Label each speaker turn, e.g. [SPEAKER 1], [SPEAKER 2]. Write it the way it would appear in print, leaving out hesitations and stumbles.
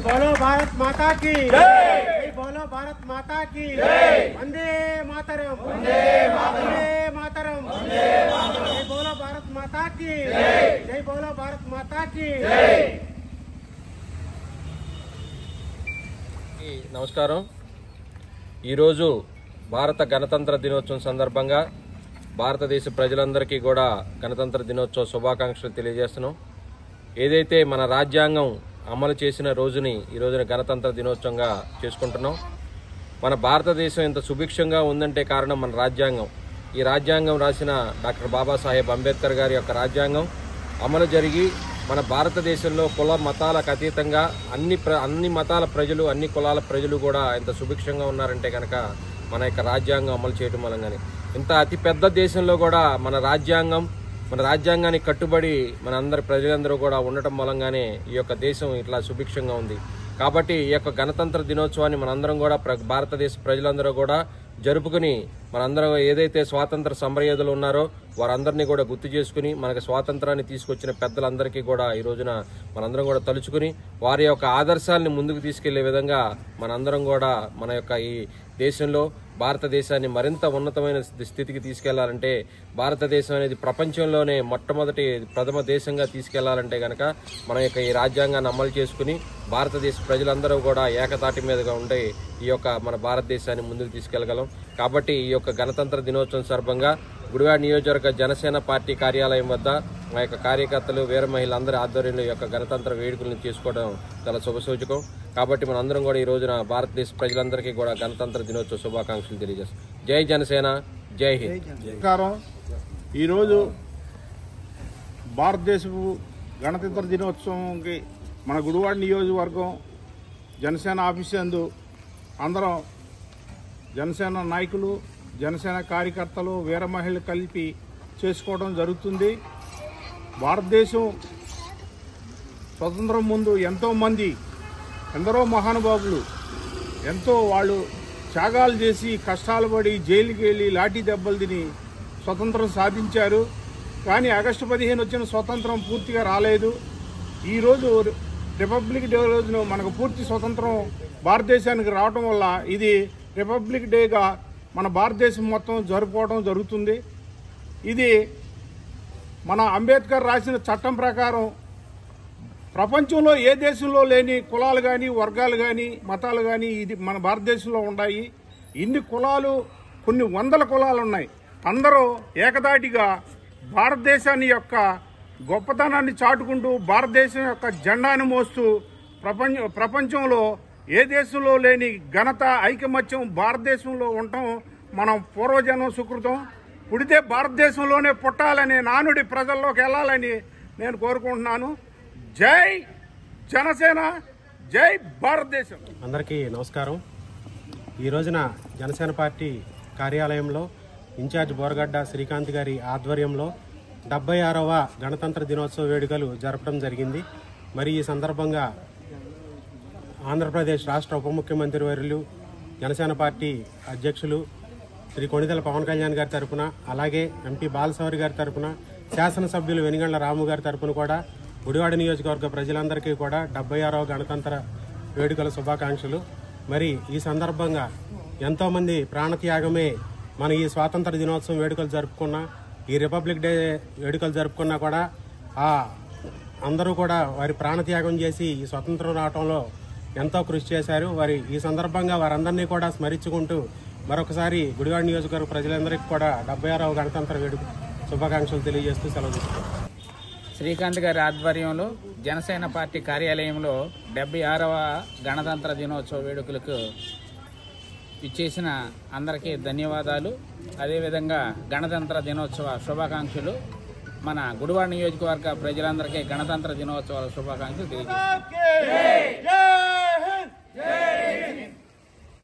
[SPEAKER 1] बोलो भारत माता की जय। बोलो भारत माता की जय। वंदे मातरम, वंदे मातरम, वंदे मातरम। जय बोलो भारत माता की जय। जय बोलो भारत माता की जय।
[SPEAKER 2] నమస్కారం. ఈరోజు భారత గణతంత్ర దినోత్సవం సందర్భంగా భారతదేశ ప్రజలందరికీ కూడా గణతంత్ర దినోత్సవ శుభాకాంక్షలు తెలియజేస్తున్నాం. ఏదైతే మన రాజ్యాంగం అమలు చేసిన రోజుని ఈ రోజున గణతంత్ర దినోత్సవంగా చేసుకుంటున్నాం. మన భారతదేశం ఇంత సుభిక్షంగా ఉందంటే కారణం మన రాజ్యాంగం. ఈ రాజ్యాంగం రాసిన డాక్టర్ బాబాసాహెబ్ అంబేద్కర్ గారి యొక్క రాజ్యాంగం అమలు జరిగి మన భారతదేశంలో కుల మతాలకు అతీతంగా అన్ని మతాల ప్రజలు, అన్ని కులాల ప్రజలు కూడా ఇంత సుభిక్షంగా ఉన్నారంటే కనుక మన యొక్క రాజ్యాంగం అమలు చేయడం మూలంగానే. ఇంత అతి పెద్ద దేశంలో కూడా మన రాజ్యాంగానికి కట్టుబడి మన అందరి ప్రజలందరూ కూడా ఉండటం మూలంగానే ఈ యొక్క దేశం ఇట్లా సుభిక్షంగా ఉంది. కాబట్టి ఈ యొక్క గణతంత్ర దినోత్సవాన్ని మనందరం కూడా భారతదేశ ప్రజలందరూ కూడా జరుపుకుని మనందరం ఏదైతే స్వాతంత్ర సమరయోధులు ఉన్నారో వారందరినీ కూడా గుర్తు చేసుకుని మనకు స్వాతంత్రాన్ని తీసుకొచ్చిన పెద్దలందరికీ కూడా ఈ రోజున మనందరం కూడా తలుచుకుని వారి యొక్క ఆదర్శాలని ముందుకు తీసుకెళ్లే విధంగా మనందరం కూడా మన యొక్క ఈ దేశంలో భారతదేశాన్ని మరింత ఉన్నతమైన స్థితికి తీసుకెళ్లాలంటే, భారతదేశం అనేది ప్రపంచంలోనే ప్రథమ దేశంగా తీసుకెళ్లాలంటే గనక మన యొక్క ఈ రాజ్యాంగాన్ని అమలు చేసుకుని భారతదేశ ప్రజలందరూ కూడా ఏకతాటి మీదుగా ఉండే ఈ యొక్క మన భారతదేశాన్ని ముందుకు తీసుకెళ్లగలం. కాబట్టి ఈ యొక్క గణతంత్ర దినోత్సవం సందర్భంగా గుడివాడ నియోజకవర్గ జనసేన పార్టీ కార్యాలయం వద్ద మా యొక్క కార్యకర్తలు, వీర మహిళలందరి ఆధ్వర్యంలో ఈ యొక్క గణతంత్ర వేడుకలను చేసుకోవడం చాలా శుభసూచకం. కాబట్టి మనందరం కూడా ఈ రోజున భారతదేశ ప్రజలందరికీ కూడా గణతంత్ర దినోత్సవ శుభాకాంక్షలు తెలియజేస్తాం. జై జనసేన, జై హింద్.
[SPEAKER 3] ఈరోజు భారతదేశపు గణతంత్ర దినోత్సవంకి మన గుడివాడ నియోజకవర్గం జనసేన ఆఫీస్ యందు అందరం జనసేన నాయకులు, జనసేన కార్యకర్తలు, వీర మహిళలు కలిపి చేసుకోవడం జరుగుతుంది. భారతదేశం స్వతంత్రం ముందు ఎందరో మహానుభావులు వాళ్ళు త్యాగాలు చేసి కష్టాలు పడి జైలుకి వెళ్ళి లాఠీ దెబ్బలు తిని స్వతంత్రం సాధించారు. కానీ ఆగస్టు 15 వచ్చిన స్వతంత్రం పూర్తిగా రాలేదు. ఈరోజు రిపబ్లిక్ డే రోజున మనకు పూర్తి స్వతంత్రం భారతదేశానికి రావడం వల్ల ఇది రిపబ్లిక్ డేగా మన భారతదేశం మొత్తం జరుపుకోవడం జరుగుతుంది. ఇది మన అంబేద్కర్ రాసిన చట్టం ప్రకారం ప్రపంచంలో ఏ దేశంలో లేని కులాలు కానీ, వర్గాలు కానీ, మతాలు కానీ ఇది మన భారతదేశంలో ఉన్నాయి. ఇన్ని కులాలు, కొన్ని వందల కులాలు ఉన్నాయి. అందరూ ఏకదాటిగా భారతదేశాన్ని యొక్క గొప్పతనాన్ని చాటుకుంటూ భారతదేశం యొక్క జెండాను మోస్తూ ప్రపంచంలో ఏ దేశంలో లేని ఘనత, ఐకమత్యం భారతదేశంలో ఉండటం మనం పూర్వజన్మ సుకృతం. పుడితే భారతదేశంలోనే పుట్టాలనే నానుడి ప్రజల్లోకి వెళ్ళాలని నేను కోరుకుంటున్నాను. జై జనసేన, జై భారతదేశం.
[SPEAKER 4] అందరికీ నమస్కారం. ఈ రోజున జనసేన పార్టీ కార్యాలయంలో ఇన్ఛార్జ్ బోరగడ్డ శ్రీకాంత్ గారి ఆధ్వర్యంలో 76వ గణతంత్ర దినోత్సవ వేడుకలు జరపడం జరిగింది. మరి ఈ సందర్భంగా ఆంధ్రప్రదేశ్ రాష్ట్ర ఉప ముఖ్యమంత్రి వర్యులు, జనసేన పార్టీ అధ్యక్షులు శ్రీ కొణిదెల పవన్ కళ్యాణ్ గారి తరఫున, అలాగే ఎంపీ బాలశౌరి గారి తరఫున, శాసనసభ్యులు వెనిగండ్ల రాము గారి తరఫున కూడా గుడివాడ నియోజకవర్గ ప్రజలందరికీ కూడా 76వ గణతంత్ర వేడుకల శుభాకాంక్షలు. మరి ఈ సందర్భంగా ఎంతోమంది ప్రాణత్యాగమే మన ఈ స్వాతంత్ర దినోత్సవం వేడుకలు జరుపుకున్నా, ఈ రిపబ్లిక్ డే వేడుకలు జరుపుకున్నా కూడా అందరూ కూడా వారి ప్రాణత్యాగం చేసి ఈ స్వతంత్రం రావడంలో ఎంతో కృషి చేశారు. ఈ సందర్భంగా వారందరినీ కూడా స్మరించుకుంటూ మరొకసారి గుడివాడ నియోజకవర్గ ప్రజలందరికీ కూడా 76వ గణతంత్ర వేడుక శుభాకాంక్షలు తెలియజేస్తూ సెలవు తీసుకుంటాం.
[SPEAKER 5] శ్రీకాంత్ గారి ఆధ్వర్యంలో జనసేన పార్టీ కార్యాలయంలో 76వ గణతంత్ర దినోత్సవ వేడుకలకు ఇచ్చేసిన అందరికీ ధన్యవాదాలు. అదేవిధంగా గణతంత్ర దినోత్సవ శుభాకాంక్షలు. మన గుడివాడ నియోజకవర్గ ప్రజలందరికీ గణతంత్ర దినోత్సవాల శుభాకాంక్షలు తెలియజేస్తాం.